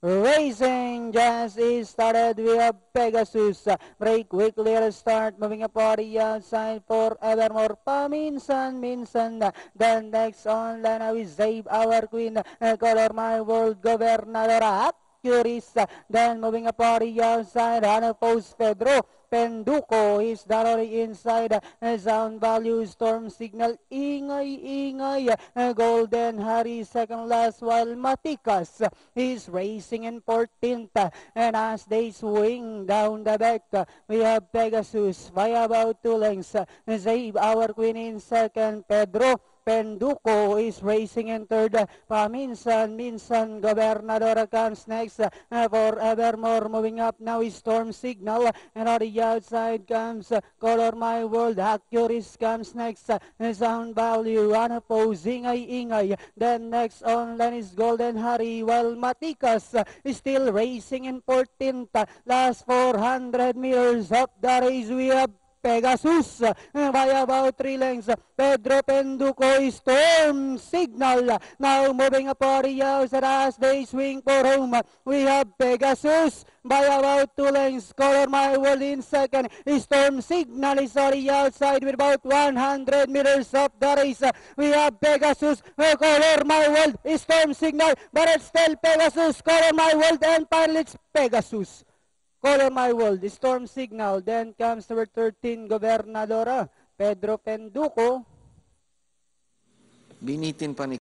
Racing just is started. We have Pegasus. Break quickly at start. Moving up on the outside for Evermore. Paminsan, Minsan. Then next on line we save our queen. Color my world Gobernadora. Curis. Then moving up on the outside. Hana post Pedro. Penduko is directly inside. Sound value, storm signal, ingay. Golden Harry second last while Matikas is racing in 14th. And as they swing down the back, we have Pegasus by about 2 lengths. Save our queen in second. Pedro Penduko is racing in third. Minsan Gobernador comes next. For Evermore moving up now is Storm Signal. And on the outside comes Color My World. Accuracy comes next. Sound Value unopposing ingay. Then next on line is Golden Harry while Matikas is still racing in 14th. Last 400 meters of the race we have Pegasus by about 3 lengths. Pedro Penduko is Storm Signal. Now moving up for the outside as they swing for home. We have Pegasus by about 2 lengths. Color My World in second. Storm Signal is on the outside with about 100 meters of the race. We have Pegasus, Color My World, Storm Signal, but it's still Pegasus, Color My World, and finally it's Pegasus. Color My World, Storm Signal. Then comes number 13, Gobernadora, Pedro Penduko. Binitin pa ni